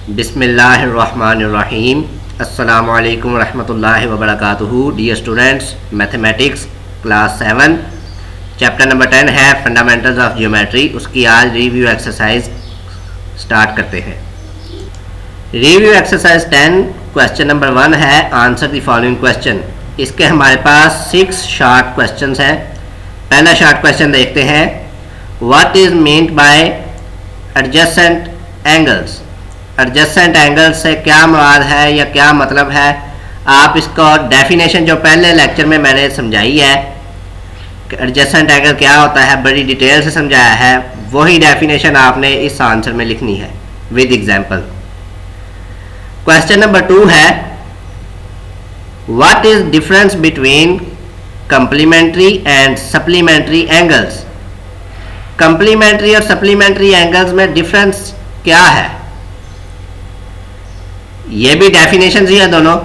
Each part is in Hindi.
बिस्मिल्लाहिर्रहमानिर्रहीम। अस्सलामु अलैकुम रहमतुल्लाहि व बरकातुहू। Dear students, mathematics class 7 chapter number 10 है फंडामेंटल्स ऑफ ज्योमेट्री। उसकी आज रिव्यू एक्सरसाइज स्टार्ट करते हैं। रिव्यू एक्सरसाइज 10 क्वेश्चन नंबर 1 है आंसर द फॉलोइंग क्वेश्चन। इसके हमारे पास 6 शॉर्ट क्वेश्चन हैं। पहला शॉर्ट क्वेश्चन देखते हैं। What is meant by adjacent angles. Adjacent angle से क्या मुराद है या क्या मतलब है। आप इसको डेफिनेशन जो पहले लेक्चर में मैंने समझाई है कि एडजेसेंट एंगल क्या होता है, बड़ी डिटेल से समझाया है, वही डेफिनेशन आपने इस आंसर में लिखनी है विद एग्जांपल। क्वेश्चन नंबर 2 है what is difference between complementary and supplementary angles. Complementary और सप्लीमेंट्री एंगल्स में डिफरेंस क्या है। ये भी डेफिनेशन ही है दोनों।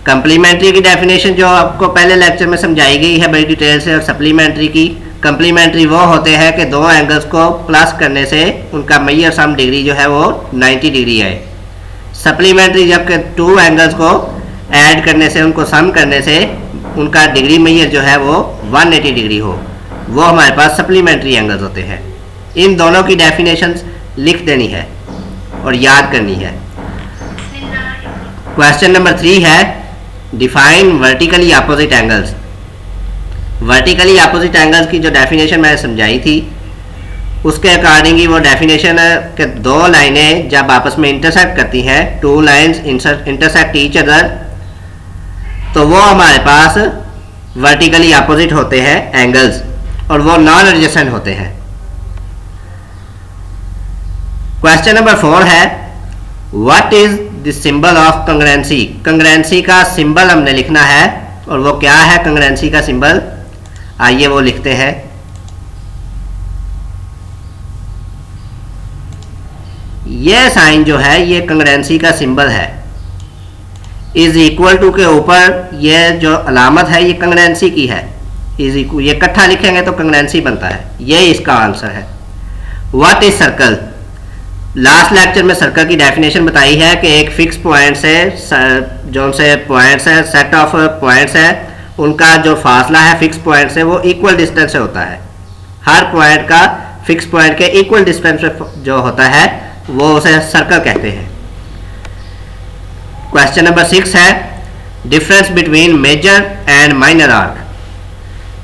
कंप्लीमेंट्री की डेफिनेशन जो आपको पहले लेक्चर में समझाई गई है बड़ी डिटेल से, और सप्लीमेंट्री की, कंप्लीमेंट्री वो होते हैं कि दो एंगल्स को प्लस करने से उनका मैयर सम डिग्री जो है वो 90 डिग्री है। सप्लीमेंट्री जबकि 2 एंगल्स को ऐड करने से, उनको सम करने से उनका डिग्री मैयर जो है वो 180 डिग्री हो, वो हमारे पास सप्लीमेंट्री एंगल्स होते हैं। इन दोनों की डेफिनेशंस लिख देनी है और याद करनी है। क्वेश्चन नंबर 3 है define vertically opposite angles. Vertically opposite angles की जो डेफिनेशन मैंने समझाई थी उसके अकॉर्डिंग ही वो डेफिनेशन के दो लाइनें जब आपस में इंटरसेक्ट करती हैं, 2 लाइंस इंटरसेक्ट ईच अदर, तो वो हमारे पास वर्टिकली अपोजिट होते हैं एंगल्स और वो नॉन एडजेसेंट होते हैं। क्वेश्चन नंबर 4 है what is the symbol of congruency. Congruency का सिंबल हमने लिखना है और वो क्या है कंग्रेंसी का सिंबल, आइए वो लिखते हैं। ये साइन जो है ये कंग्रेंसी का सिंबल है। इज इक्वल टू के ऊपर ये जो अलामत है ये कंग्रेंसी की है। इज इक्वल ये इकट्ठा लिखेंगे तो कंग्रेंसी बनता है। ये इसका आंसर है। What is circle. Last lecture में सर्कल की डेफिनेशन बताई है कि एक फिक्स पॉइंट से जो से पॉइंट्स है, सेट ऑफ पॉइंट्स है, उनका जो फासला है फिक्स पॉइंट से वो इक्वल डिस्टेंस से होता है। हर पॉइंट का फिक्स पॉइंट के इक्वल डिस्टेंस जो होता है वो उसे सर्कल कहते हैं। क्वेश्चन नंबर 6 है difference between major and minor arc.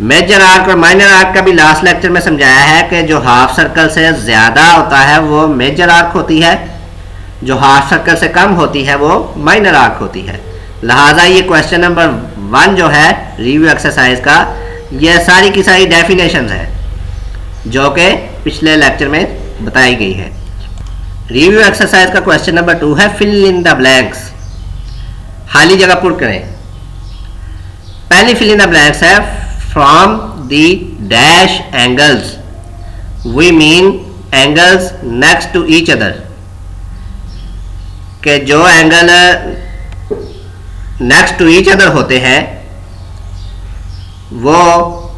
Major arc और माइनर आर्क का भी लास्ट लेक्चर में समझाया है कि जो हाफ सर्कल से ज़्यादा होता है वो मेजर आर्क होती है, जो हाफ सर्कल से कम होती है वो माइनर आर्क होती है। लिहाजा ये क्वेश्चन नंबर 1 जो है रिव्यू एक्सरसाइज का, ये सारी की सारी डेफिनेशंस है जो कि पिछले लेक्चर में बताई गई है। रिव्यू एक्सरसाइज का क्वेश्चन नंबर 2 है फिल इन द ब्लैंक्स। खाली जगह पुर करें। पहली फिल इन द ब्लैंक्स है from the dash angles we mean angles next to each other. के जो angle next to each other होते हैं वो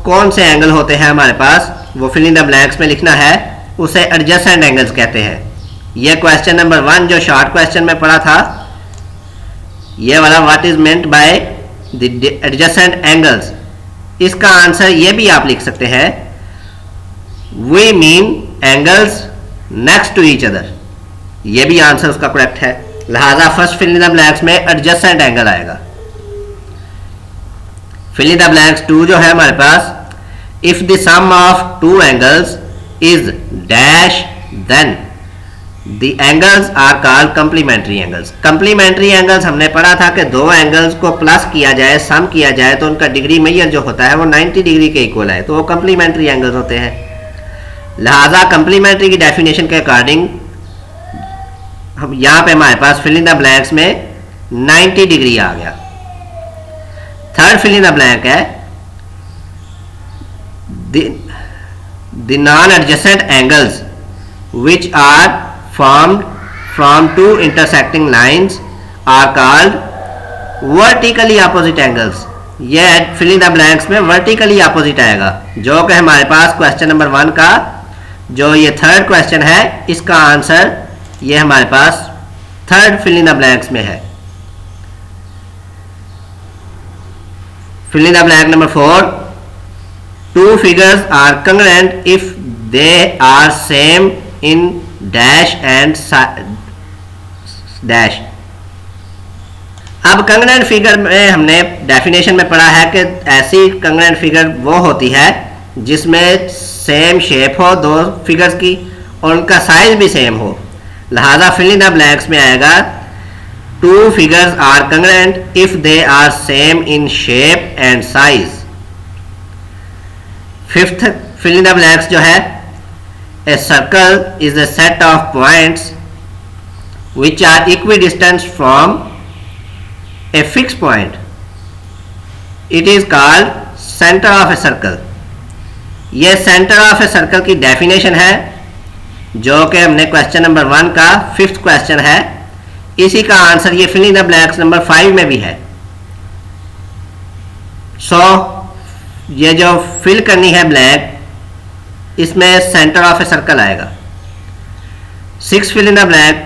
कौन से एंगल होते हैं हमारे पास, वो फिल इन द ब्लैंक्स में लिखना है। उसे एडजेसेंट एंगल्स कहते हैं। यह क्वेश्चन नंबर 1 जो शॉर्ट क्वेश्चन में पढ़ा था, ये वाला what is meant by the adjacent angles, इसका आंसर ये भी आप लिख सकते हैं we mean angles next to each other. ये भी आंसर उसका करेक्ट है। लिहाजा first fill in the blanks में एडजेसेंट एंगल आएगा। फिल इन द ब्लैंक्स 2 जो है हमारे पास, if the sum of 2 angles is dash then the angles are called complementary angles. Complementary angles हमने पढ़ा था कि 2 एंगल्स को प्लस किया जाए, सम किया जाए तो उनका डिग्री मैयर जो होता है वो 90 डिग्री के इक्वल है, तो वो कंप्लीमेंट्री एंगल्स होते हैं। लिहाजा कंप्लीमेंट्री की डेफिनेशन के अकॉर्डिंग हम यहाँ पे हमारे पास फिल इन द ब्लैंक्स में 90 डिग्री आ गया। Third fill in the blank है the non adjacent angles which are formed from 2 intersecting lines are called vertically opposite angles। ये फिल इन द ब्लैंक्स में वर्टिकली अपोजिट आएगा, जो कि हमारे पास क्वेश्चन नंबर 1 का जो ये थर्ड क्वेश्चन है इसका आंसर ये हमारे पास third fill in the blanks में है। Fill in the blank number 4, two figures are congruent if they are same in dash and dash. अब कंग्रुएंट फिगर में हमने डेफिनेशन में पढ़ा है कि ऐसी कंग्रुएंट फिगर वो होती है जिसमें सेम शेप हो दो फिगर्स की और उनका साइज भी सेम हो। लिहाजा फिल इन द ब्लैंक्स में आएगा two figures are congruent if they are same in shape and size. Fifth fill in the blanks जो है, a circle is a set of points which are equidistant from a fix point, it is called centre of a circle. यह सेंटर ऑफ ए सर्कल की डेफिनेशन है जो कि हमने क्वेश्चन नंबर 1 का 5th क्वेश्चन है। इसी का आंसर ये fill in the blanks number 5 में भी है। ये जो फिल करनी है ब्लैंक, इसमें सेंटर ऑफ ए सर्कल आएगा। 6 fill in the blank,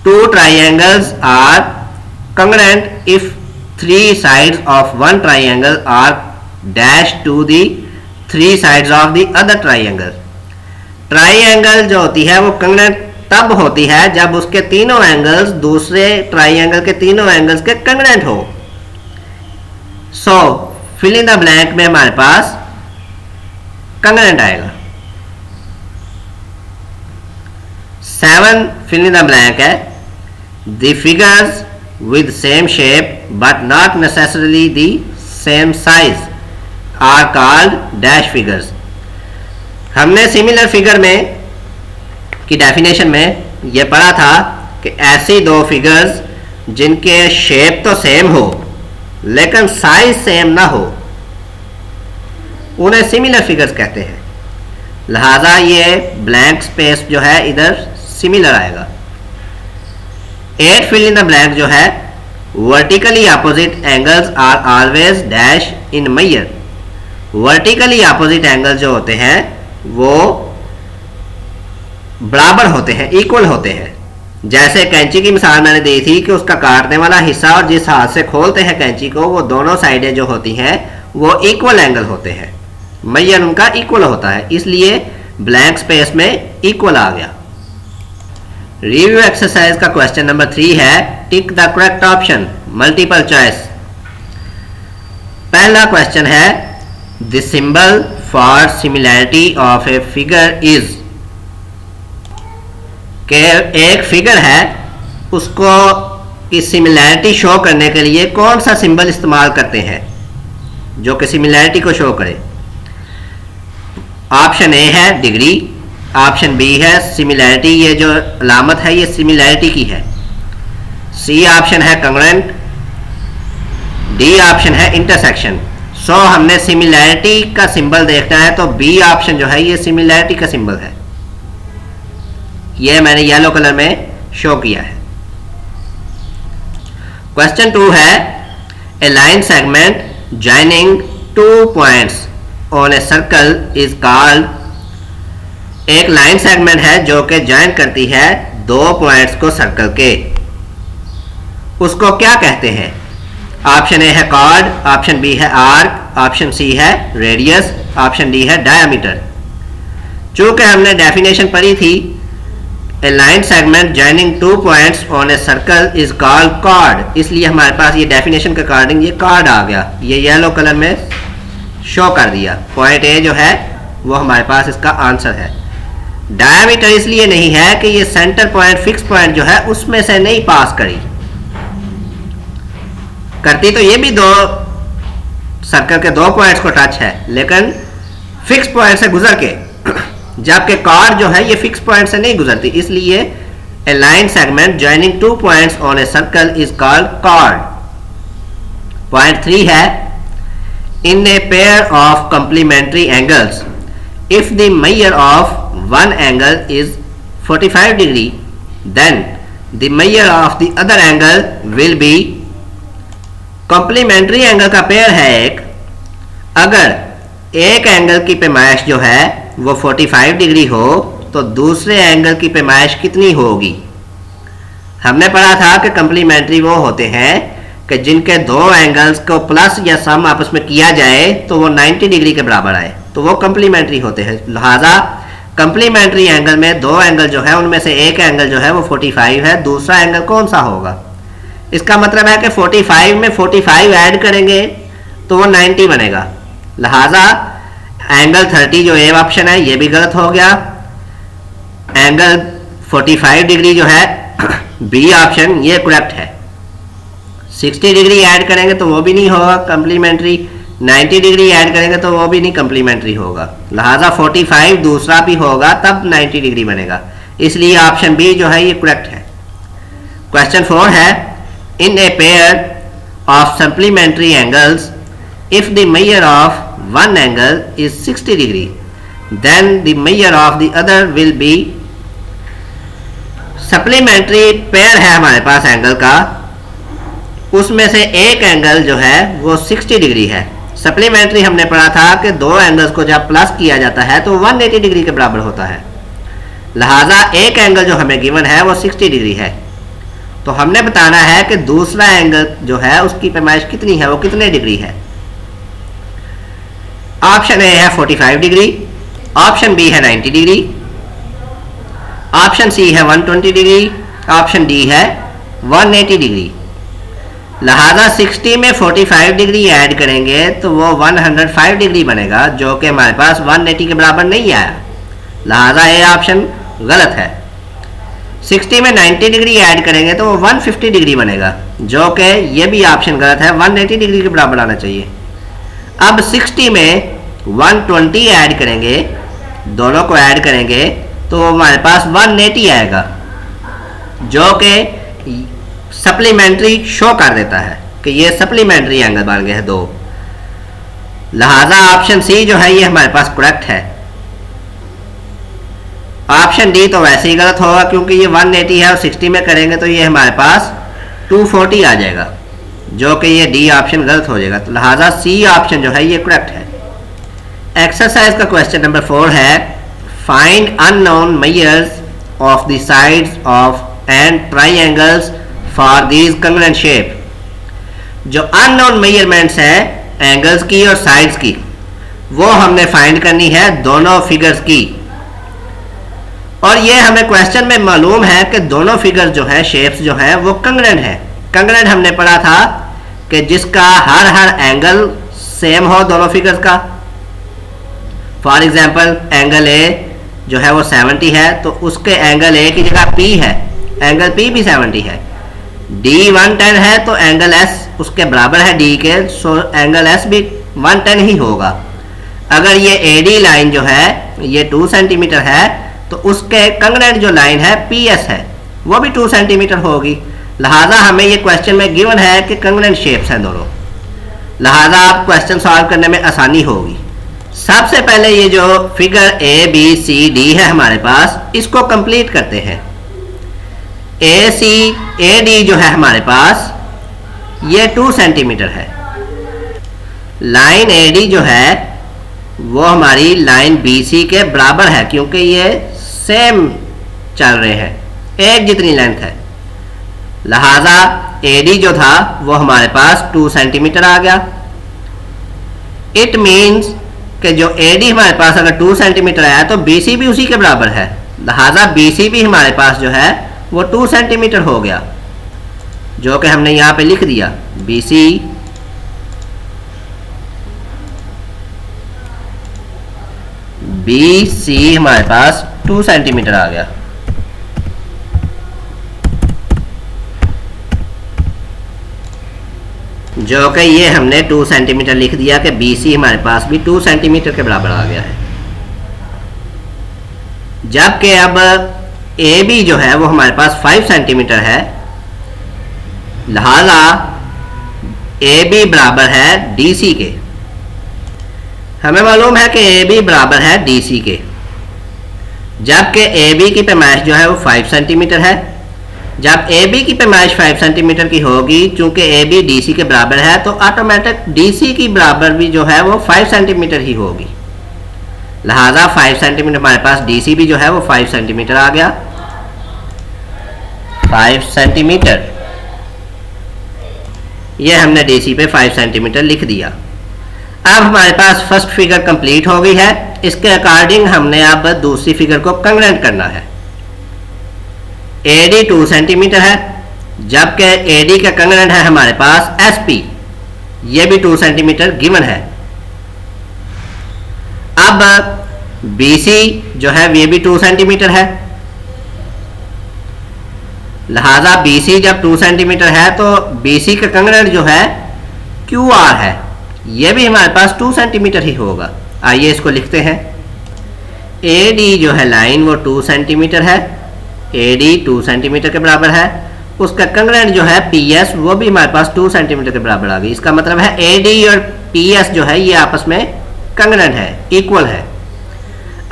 two triangles are congruent if three sides of one triangle are dash to the three sides of the other triangle। Triangle जो होती है वो congruent तब होती है जब उसके तीनों एंगल्स दूसरे ट्राइंगल के तीनों एंगल्स के congruent हो। फिल इन द ब्लैंक में हमारे पास congruent आएगा। 7 फिल इन द ब्लैंक है, the figures with same shape but not necessarily the same size are called dash figures। हमने सिमिलर फिगर में की डेफिनेशन में यह पढ़ा था कि ऐसी दो फिगर्स जिनके शेप तो सेम हो लेकिन साइज सेम ना हो उन्हें सिमिलर फिगर्स कहते हैं। लिहाजा ये ब्लैंक स्पेस जो है इधर सिमिलर आएगा। 8 फिल इन द ब्लैंक जो है, vertically opposite angles are always dash in measure. Vertically opposite angle जो होते हैं वो बराबर होते हैं, इक्वल होते हैं। जैसे कैंची की मिसाल मैंने दी थी कि उसका काटने वाला हिस्सा और जिस हाथ से खोलते हैं कैंची को वो दोनों साइडें जो होती हैं वो इक्वल एंगल होते हैं, मैयर उनका इक्वल होता है, इसलिए ब्लैंक स्पेस में इक्वल आ गया। रिव्यू एक्सरसाइज का क्वेश्चन नंबर 3 है, tick the correct option, multiple choice. पहला क्वेश्चन है, the symbol for similarity of a figure is. के एक फिगर है उसको की सिमिलैरिटी शो करने के लिए कौन सा सिंबल इस्तेमाल करते हैं जो कि सिमिलैरिटी को शो करे। ऑप्शन ए है डिग्री, ऑप्शन बी है सिमिलैरिटी, ये जो अलामत है ये सिमिलैरिटी की है। सी ऑप्शन है कंग्रुएंट, डी ऑप्शन है इंटरसेक्शन। हमने सिमिलैरिटी का सिंबल देखना है तो बी ऑप्शन जो है ये सिमिलैरिटी का सिंबल है, ये मैंने येलो कलर में शो किया है। क्वेश्चन 2 है, a line segment joining 2 points on a circle is called. एक लाइन सेगमेंट है जो कि ज्वाइन करती है 2 पॉइंट्स को सर्कल के, उसको क्या कहते हैं। ऑप्शन ए है कॉर्ड, ऑप्शन बी है आर्क, ऑप्शन सी है रेडियस, ऑप्शन डी है डायमीटर। चूंकि हमने डेफिनेशन पढ़ी थी, a line segment joining 2 points on a circle is called chord, इसलिए हमारे पास ये डेफिनेशन के अकॉर्डिंग ये कॉर्ड आ गया, ये येलो कलर में शो कर दिया। पॉइंट ए जो है वो हमारे पास इसका आंसर है। डायमीटर इसलिए नहीं है कि ये सेंटर पॉइंट फिक्स पॉइंट जो है उसमें से नहीं पास करती तो ये भी 2 सर्कल के 2 पॉइंट्स को टच है लेकिन फिक्स पॉइंट से गुजर के, जबकि कॉर्ड जो है ये फिक्स पॉइंट से नहीं गुजरती, इसलिए a line segment joining 2 points on a circle is called chord. Point 3 है, in a pair of complementary angles if the measure of one angle is 45 degree then the measure of the other angle will be। Complementary angle का पेयर है एक, अगर एक एंगल की पैमाइश जो है वो 45 डिग्री हो तो दूसरे एंगल की पैमाइश कितनी होगी। हमने पढ़ा था कि कंप्लीमेंट्री वो होते हैं कि जिनके दो एंगल्स को प्लस या सम आपस में किया जाए तो वो 90 डिग्री के बराबर आए, तो वो कंप्लीमेंट्री होते हैं। लिहाजा कंप्लीमेंट्री एंगल में दो एंगल जो है उनमें से एक एंगल जो है वो 45 है, दूसरा एंगल कौन सा होगा? इसका मतलब है कि 45 में 45 ऐड करेंगे तो वो 90 बनेगा। लिहाजा एंगल 30 जो ए ऑप्शन है ये भी गलत हो गया। एंगल 45 डिग्री जो है बी ऑप्शन ये करेक्ट है। 60 डिग्री ऐड करेंगे तो वो भी नहीं होगा कंप्लीमेंट्री, 90 डिग्री ऐड करेंगे तो वो भी नहीं कंप्लीमेंट्री होगा। लिहाजा 45 दूसरा भी होगा तब 90 डिग्री बनेगा, इसलिए ऑप्शन बी जो है ये करेक्ट है। क्वेश्चन 4 है, in a pair of supplementary angles if the measure of one angle is 60 degree then the measure of the other will be. Supplementary pair है हमारे पास एंगल का, उसमें से एक एंगल जो है वो 60 डिग्री है। सप्लीमेंट्री हमने पढ़ा था कि दो एंगल्स को जब प्लस किया जाता है तो 180 डिग्री के बराबर होता है। लिहाजा एक एंगल जो हमें गिवन है वो 60 डिग्री है, तो हमने बताना है कि दूसरा एंगल जो है उसकी पैमाइश कितनी है, वो कितने डिग्री है। ऑप्शन ए है 45 डिग्री, ऑप्शन बी है 90 डिग्री, ऑप्शन सी है 120 डिग्री, ऑप्शन डी है 180 डिग्री। लिहाजा 60 में 45 डिग्री ऐड करेंगे तो वो 105 डिग्री बनेगा, जो कि हमारे पास 180 के बराबर नहीं आया। लिहाजा ये ऑप्शन गलत है। 60 में 90 डिग्री ऐड करेंगे तो वो 150 डिग्री बनेगा, जो कि ये भी ऑप्शन गलत है, 180 डिग्री के बराबर आना चाहिए। अब 60 में 120 ऐड करेंगे, दोनों को ऐड करेंगे तो हमारे पास 180 आएगा, जो कि सप्लीमेंट्री शो कर देता है कि ये सप्लीमेंट्री एंगल बन गए हैं दो। लिहाजा ऑप्शन सी जो है ये हमारे पास करेक्ट है। ऑप्शन डी तो वैसे ही गलत होगा क्योंकि ये 180 है और 60 में करेंगे तो ये हमारे पास 240 आ जाएगा, जो कि ये डी ऑप्शन गलत हो जाएगा। तो लिहाजा सी ऑप्शन जो है ये करेक्ट है। एक्सरसाइज का क्वेश्चन नंबर 4 है, find unknown measures of the sides of and triangles for these congruent shape. जो अननोन मेजरमेंट्स है एंगल्स की और साइड्स की, वो हमने फाइंड करनी है दोनों फिगर्स की। और ये हमें क्वेश्चन में मालूम है कि दोनों फिगर्स जो है, शेप्स जो है वो कंग्रुएंट है। कंग्रुएंट हमने पढ़ा था कि जिसका हर एंगल सेम हो दोनों फिगर्स का। फॉर एग्जांपल एंगल ए जो है वो 70 है तो उसके एंगल ए की जगह पी है, एंगल पी भी 70 है। डी 110 है तो एंगल एस उसके बराबर है डी के, सो एंगल एस भी 110 ही होगा। अगर ये एडी लाइन जो है ये 2 सेंटीमीटर है तो उसके कंग्रुएंट जो लाइन है पी एस है वो भी 2 सेंटीमीटर होगी। लिहाजा हमें ये क्वेश्चन में गिवन है कि कंग्रुएंट शेप्स हैं दोनों, लिहाजा आप क्वेश्चन सॉल्व करने में आसानी होगी। सबसे पहले ये जो figure A B C D है हमारे पास, इसको कंप्लीट करते हैं। ए सी ए डी जो है हमारे पास ये 2 सेंटीमीटर है। लाइन ए डी जो है वो हमारी लाइन बी सी के बराबर है क्योंकि ये सेम चल रहे हैं, एक जितनी लेंथ है। लिहाजा ए डी जो था वो हमारे पास 2 सेंटीमीटर आ गया। इट मीन्स कि जो ए डी हमारे पास अगर 2 सेंटीमीटर आया तो बी सी भी उसी के बराबर है। लिहाजा बी सी भी हमारे पास जो है वो 2 सेंटीमीटर हो गया, जो कि हमने यहाँ पे लिख दिया। बी सी हमारे पास 2 सेंटीमीटर आ गया। जो कि ये हमने 2 सेंटीमीटर लिख दिया कि बी सी हमारे पास भी 2 सेंटीमीटर के बराबर आ गया है। जबकि अब ए बी जो है वो हमारे पास 5 सेंटीमीटर है। लिहाजा ए बी बराबर है डी सी के। हमें मालूम है कि ए बी बराबर है डी सी के, जबकि ए बी की पैमाइश जो है वो 5 सेंटीमीटर है। जब ए बी की पैमाइश 5 सेंटीमीटर की होगी, चूंकि ए बी डी सी के बराबर है तो ऑटोमेटिक डी सी की बराबर भी जो है वो 5 सेंटीमीटर ही होगी। लिहाजा 5 सेंटीमीटर हमारे पास डी सी भी जो है वो 5 सेंटीमीटर आ गया। 5 सेंटीमीटर। ये हमने DC पे 5 सेंटीमीटर लिख दिया। अब हमारे पास फर्स्ट फिगर कंप्लीट हो गई है। इसके अकॉर्डिंग हमने अब दूसरी फिगर को कंग्रेंट करना है। AD 2 सेंटीमीटर है, जबकि AD का कंग्रेंट है हमारे पास SP, ये भी 2 सेंटीमीटर गिवन है। अब BC जो है ये भी 2 सेंटीमीटर है, लिहाजा BC जब 2 सेंटीमीटर है तो BC का कंग्रेंट जो है QR है, ये भी हमारे पास 2 सेंटीमीटर ही होगा। आइए इसको लिखते हैं। AD जो है लाइन वो 2 सेंटीमीटर है, AD 2 सेंटीमीटर के बराबर है, उसका कंग्रेंट जो है PS वो भी हमारे पास 2 सेंटीमीटर के बराबर आ गई। इसका मतलब है AD और PS जो है ये आपस में कंग्रेंट है, इक्वल है।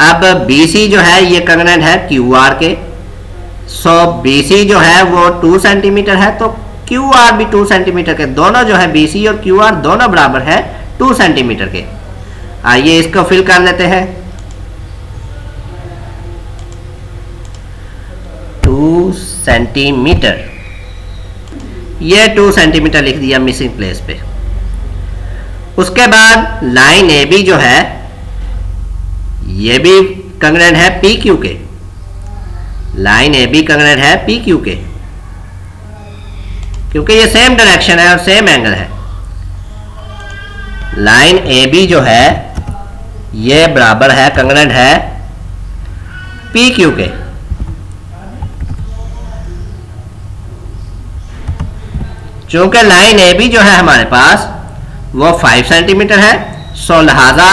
अब BC जो है ये कंग्रेंट है QR के, सो BC जो है वो 2 सेंटीमीटर है तो QR भी 2 सेंटीमीटर के, दोनों जो है BC और QR दोनों बराबर है 2 सेंटीमीटर के। आइए इसको फिल कर लेते हैं। 2 सेंटीमीटर, ये 2 सेंटीमीटर लिख दिया मिसिंग प्लेस पे। उसके बाद लाइन AB जो है ये भी कंग्रेंट है PQ के, लाइन AB कंग्रेंट है PQ के, क्योंकि ये सेम डायरेक्शन है और सेम एंगल है। लाइन AB जो है ये बराबर है, कंग्रेंट है PQ के। चूंकि लाइन AB जो है हमारे पास वो 5 सेंटीमीटर है, सो लिहाजा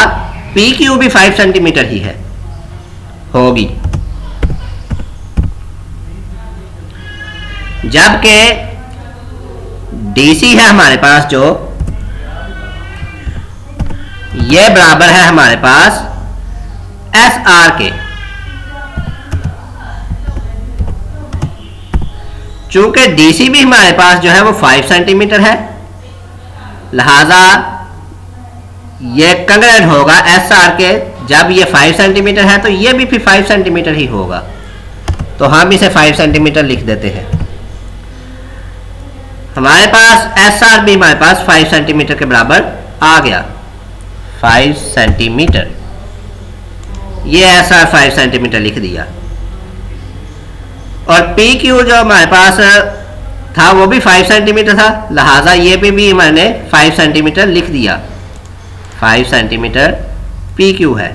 PQ भी 5 सेंटीमीटर ही है होगी। जबकि DC है हमारे पास जो ये बराबर है हमारे पास SR के। चूंकि DC भी हमारे पास जो है वो 5 सेंटीमीटर है, लिहाजा ये कंग्रेंट होगा SR के। जब ये 5 सेंटीमीटर है तो ये भी फिर 5 सेंटीमीटर ही होगा, तो हम इसे 5 सेंटीमीटर लिख देते हैं। हमारे पास SR भी हमारे पास 5 सेंटीमीटर के बराबर आ गया, 5 सेंटीमीटर। ये SR 5 सेंटीमीटर लिख दिया। और PQ जो हमारे पास था वो भी 5 सेंटीमीटर था, लिहाजा ये भी मैंने 5 सेंटीमीटर लिख दिया। 5 सेंटीमीटर PQ है,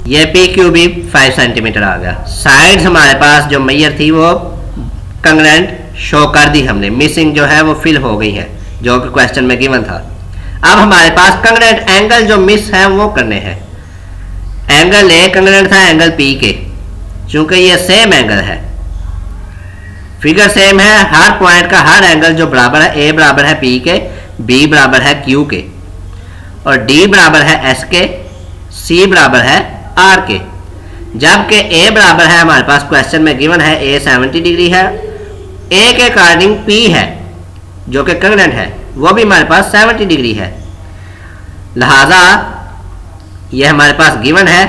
ये PQ भी 5 सेंटीमीटर आ गया। साइड्स हमारे पास जो मैयर थी वो कंग्रेंट शो कर दी हमने, मिसिंग जो है वो फिल हो गई है जो कि क्वेश्चन में गिवन था। अब हमारे पास कंग्रेंट एंगल जो मिस है वो करने हैं। एंगल A कंग्रेंट था एंगल P के, चूंकि ये सेम एंगल है, फिगर सेम है, हर पॉइंट का हर एंगल जो बराबर है, A बराबर है P के, B बराबर है Q के, और D बराबर है S के, C बराबर है R के। जबकि A बराबर है हमारे पास क्वेश्चन में गिवन है A 70 डिग्री है, A के अकॉर्डिंग P है जो कि कंग्रेंट है वो भी हमारे पास 70 डिग्री है, लिहाजा ये हमारे पास गिवन है।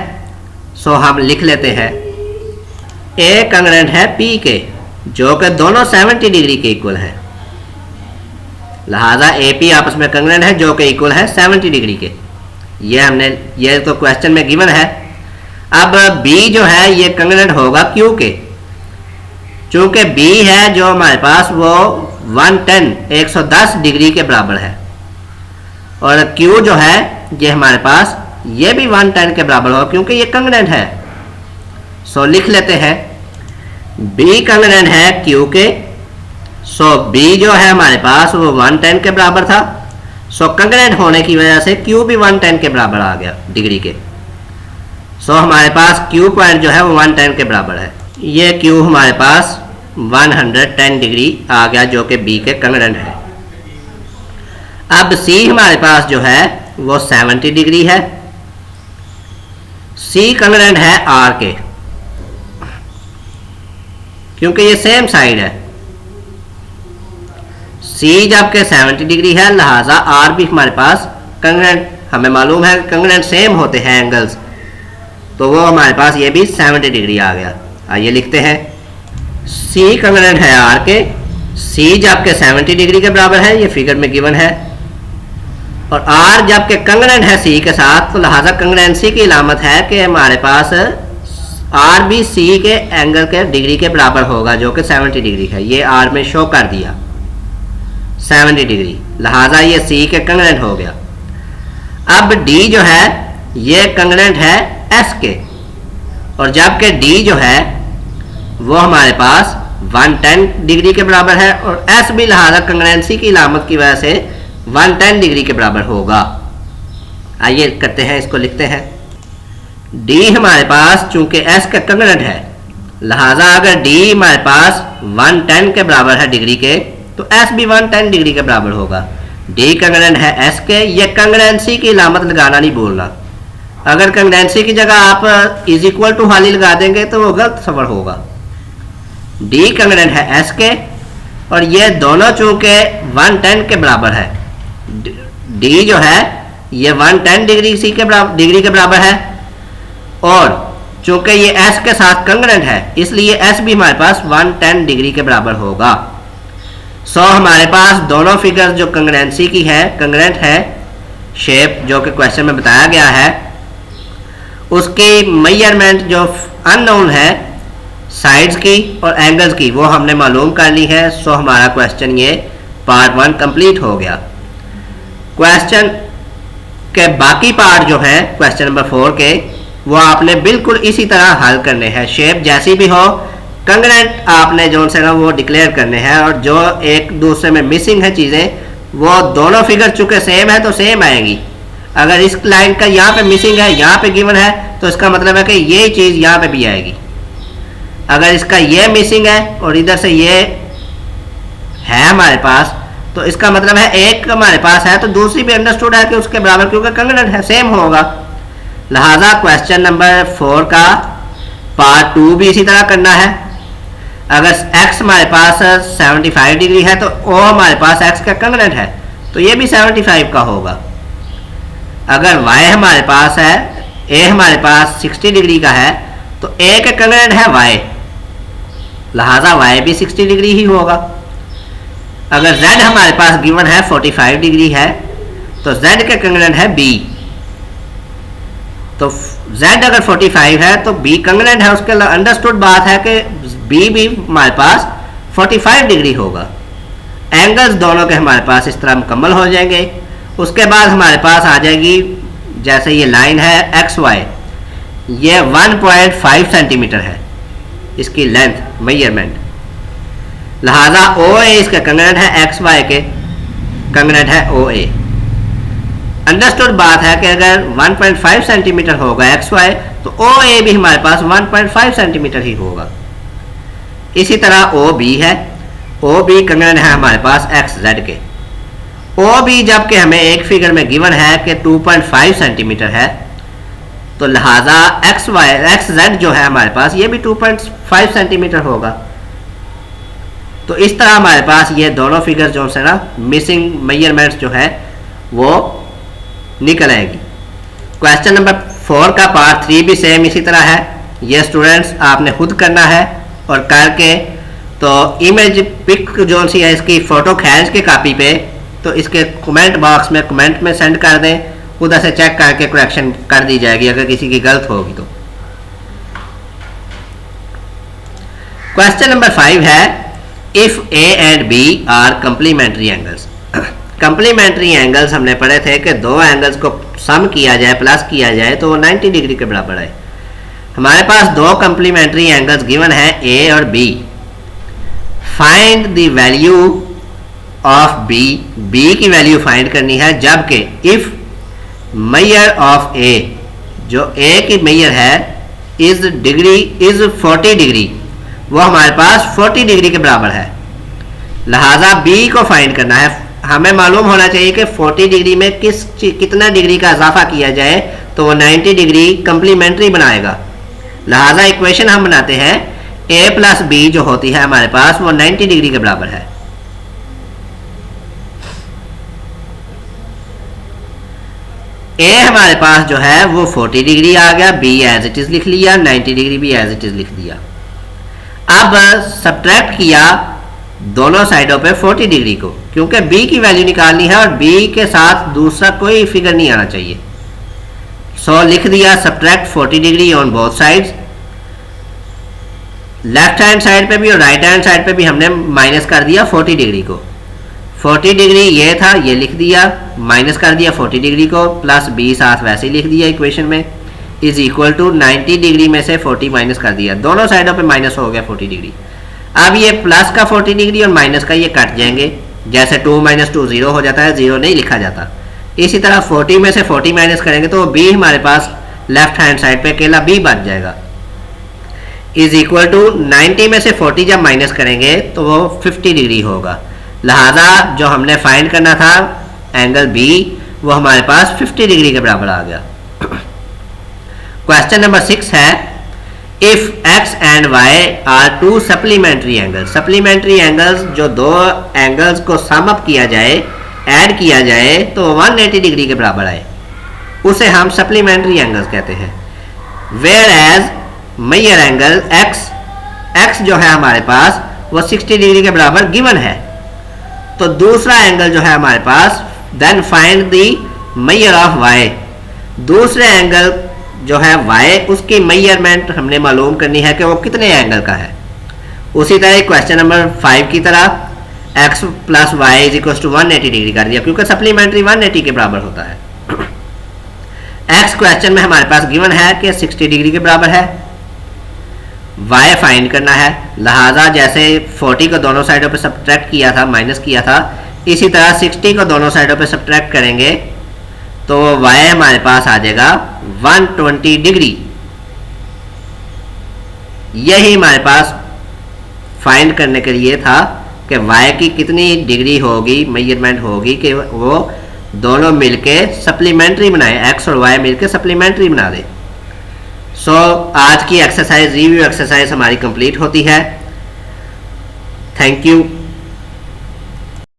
सो हम लिख लेते हैं A कंग्रेंट है P के, जो कि दोनों 70 डिग्री के इक्वल है, लिहाजा AP आपस में कंग्रेंट है जो कि इक्वल है 70 डिग्री के। ये तो क्वेश्चन में गिवन है। अब B जो है ये कंग्रेंट होगा Q के, चूंकि B है जो हमारे पास वो 110 डिग्री के बराबर है, और Q जो है ये हमारे पास ये भी 110 के बराबर होगा क्योंकि ये कंग्रेंट है। सो लिख लेते हैं B कंग्रेंट है Q के, सो B जो है हमारे पास वो 110 के बराबर था, सो कंग्रेंट होने की वजह से Q भी 110 के बराबर आ गया डिग्री के। सो हमारे पास Q पॉइंट जो है वो 110 के बराबर है, ये Q हमारे पास 110 डिग्री आ गया जो कि B के कंग्रेंट है। अब C हमारे पास जो है वो 70 डिग्री है, C कंग्रेंट है R के, क्योंकि ये सेम साइड है। C जबकि 70 डिग्री है, लिहाजा R भी हमारे पास कंग्रेंट, हमें मालूम है कंग्रेंट सेम होते हैं एंगल्स, तो वो हमारे पास ये भी 70 डिग्री आ गया। आइए लिखते हैं, सी कंग्रेंट है आर के, सी जबकि 70 डिग्री के बराबर है, ये फिगर में गिवन है, और आर जबकि कंग्रेंट है सी के साथ, तो लिहाजा कंग्रेंसी की इलामत है कि हमारे पास आर भी सी के एंगल के डिग्री के बराबर होगा जो कि 70 डिग्री है। ये आर में शो कर दिया 70 डिग्री, लिहाजा ये सी के कंग्रेंट हो गया। अब डी जो है ये कंग्रेंट है एस के, और जबकि डी जो है वो हमारे पास 110 डिग्री के बराबर है, और एस भी लिहाजा कंग्रेंसी की इलामत की वजह से 110 डिग्री के बराबर होगा। आइए करते हैं, इसको लिखते हैं, डी हमारे पास चूंकि एस का कंग्रेंट है, लिहाजा अगर डी हमारे पास 110 के बराबर है डिग्री के, तो एस भी 110 डिग्री के बराबर होगा। डी कंग्रेंट है एस के, ये कंग्रेंसी की इलामत लगाना नहीं बोलना। अगर कंग्रेंसी की जगह आप इज इक्वल टू हाली लगा देंगे तो वो गलत सफर होगा। डी कंग्रेंट है एस के, और ये दोनों चूंकि 110 के बराबर है, डी जो है ये 110 डिग्री सी के बराबर है, और चूंकि ये एस के साथ कंग्रेंट है इसलिए एस भी हमारे पास 110 डिग्री के बराबर होगा। सो हमारे पास दोनों फिगर जो कंग्रेंसी की है, कंग्रेंट है, शेप जो कि क्वेश्चन में बताया गया है, उसकी मेजरमेंट जो अननोन है साइड्स की और एंगल्स की वो हमने मालूम कर ली है। सो हमारा क्वेश्चन ये पार्ट 1 कंप्लीट हो गया। क्वेश्चन के बाकी पार्ट जो है क्वेश्चन नंबर 4 के, वो आपने बिल्कुल इसी तरह हल करने हैं। शेप जैसी भी हो, कंग्रेंट आपने जो से ना वो डिक्लेयर करने हैं, और जो एक दूसरे में मिसिंग है चीज़ें वो दोनों फिगर चूंकि सेम है तो सेम आएंगी। अगर इस लाइन का यहाँ पे मिसिंग है, यहाँ पे गिवन है, तो इसका मतलब है कि ये चीज़ यहाँ पे भी आएगी। अगर इसका ये मिसिंग है और इधर से ये है हमारे पास, तो इसका मतलब है एक हमारे पास है तो दूसरी भी अंडरस्टूड है कि उसके बराबर, क्योंकि कंग्रेंट है, सेम होगा। लिहाजा क्वेश्चन नंबर 4 का पार्ट 2 भी इसी तरह करना है। अगर x हमारे पास 75 डिग्री है तो o हमारे पास x का कंग्रेंट है, तो ये भी 75 का होगा। अगर y हमारे पास है, a हमारे पास 60 डिग्री का है, तो a का कंग्रेंट है y, लिहाजा y भी 60 डिग्री ही होगा। अगर z हमारे पास गिवन है 45 डिग्री है, तो z का कंग्रेंट है b, तो z अगर 45 है तो b कंग्रेंट है, उसके अंडरस्टूड बात है कि b भी हमारे पास 45 डिग्री होगा। एंगल्स दोनों के हमारे पास इस तरह मुकम्मल हो जाएंगे। उसके बाद हमारे पास आ जाएगी, जैसे ये लाइन है एक्स वाई, ये 1.5 सेंटीमीटर है इसकी लेंथ मेजरमेंट, लिहाजा OA इसका कंग्रेंट है, एक्स वाई के कंग्रेंट है OA। अंडरस्टूड बात है कि अगर 1.5 सेंटीमीटर होगा एक्स वाई, तो OA भी हमारे पास 1.5 सेंटीमीटर ही होगा। इसी तरह OB है, OB कंग्रेंट है हमारे पास XZ के। OB जबकि हमें एक फिगर में गिवन है कि 2.5 सेंटीमीटर है, तो लिहाजा XZ जो है हमारे पास ये भी 2.5 सेंटीमीटर होगा। तो इस तरह हमारे पास ये दोनों फिगर जो है ना, मिसिंग मेजरमेंट्स जो है वो निकल आएगी। क्वेश्चन नंबर 4 का पार्ट 3 भी सेम इसी तरह है। ये स्टूडेंट्स आपने खुद करना है, और करके तो इमेज पिक जो सी है इसकी फ़ोटो खींच के कापी पे, तो इसके कमेंट बॉक्स में कमेंट में सेंड कर दें, उधर से चेक करके करेक्शन कर दी जाएगी अगर किसी की गलत होगी तो। क्वेश्चन नंबर 5 है, if A and B are complementary angles. Complementary angles हमने पढ़े थे कि दो एंगल्स को सम किया जाए, प्लस किया जाए, तो वो 90 डिग्री के बराबर है। हमारे पास दो कंप्लीमेंट्री एंगल्स गिवन है A और B। Find the value of B, B की वैल्यू फाइंड करनी है, जबकि इफ़ मेजर ऑफ A, जो A की मेजर है इज 40 डिग्री, वो हमारे पास 40 डिग्री के बराबर है। लिहाजा B को फाइंड करना है। हमें मालूम होना चाहिए कि 40 डिग्री में कितना डिग्री का इजाफा किया जाए तो वो 90 डिग्री कंप्लीमेंट्री बनाएगा। लिहाजा इक्वेशन हम बनाते हैं, A प्लस B जो होती है हमारे पास वो 90 डिग्री के बराबर है। ए हमारे पास जो है वो 40 डिग्री आ गया, बी एज इट इज लिख लिया, 90 डिग्री भी एज इट इज लिख दिया। अब सब्ट्रैक्ट किया दोनों साइडों पे 40 डिग्री को, क्योंकि बी की वैल्यू निकालनी है और बी के साथ दूसरा कोई फिगर नहीं आना चाहिए। सो लिख दिया subtract 40 degree on both sides. Left hand side पे भी और राइट हैंड साइड पे भी हमने माइनस कर दिया 40 डिग्री को। 40 डिग्री ये था, ये लिख दिया, माइनस कर दिया 40 डिग्री को, प्लस बी साथ वैसे ही लिख दिया इक्वेशन में, इज इक्वल टू 90 डिग्री में से 40 माइनस कर दिया, दोनों साइडों पे माइनस हो गया 40 डिग्री। अब ये प्लस का 40 डिग्री और माइनस का ये कट जाएंगे, जैसे 2 - 2 0 हो जाता है, 0 नहीं लिखा जाता। इसी तरह 40 में से 40 माइनस करेंगे तो बी हमारे पास लेफ्ट हैंड साइड पे अकेला बी बच जाएगा, इज इक्वल टू 90 में से 40 जब माइनस करेंगे तो वो 50 डिग्री होगा। लिहाजा जो हमने फाइंड करना था एंगल बी वो हमारे पास 50 डिग्री के बराबर आ गया। क्वेश्चन नंबर 6 है, if x and y are two supplementary angles. Supplementary angles जो दो एंगल्स को सम अप किया जाए, ऐड किया जाए तो 180 डिग्री के बराबर आए, उसे हम सप्लीमेंट्री एंगल्स कहते हैं। Where as major angle x जो है हमारे पास वो 60 डिग्री के बराबर गिवन है, तो दूसरा एंगल जो है हमारे पास, then find the measure of y। दूसरे एंगल जो है y, उसकी मेजरमेंट हमने मालूम करनी है कि वो कितने एंगल का है। उसी तरह क्वेश्चन नंबर 5 की तरह x plus y is equal to 180 degree कर दिया, क्योंकि सप्लीमेंट्री 180 के बराबर होता है। x क्वेश्चन में हमारे पास गिवन है कि 60 डिग्री के बराबर है, y फाइंड करना है। लिहाजा जैसे 40 को दोनों साइडों पे सब्ट्रैक्ट किया था, माइनस किया था, इसी तरह 60 को दोनों साइडों पे सब्ट्रैक्ट करेंगे तो y हमारे पास आ जाएगा 120 डिग्री। यही हमारे पास फाइंड करने के लिए था कि y की कितनी डिग्री होगी, मेजरमेंट होगी कि वो दोनों मिलके सप्लीमेंट्री बनाए, x और y मिलके सप्लीमेंट्री बना दे। सो आज की एक्सरसाइज, रिव्यू एक्सरसाइज हमारी कंप्लीट होती है। Thank you.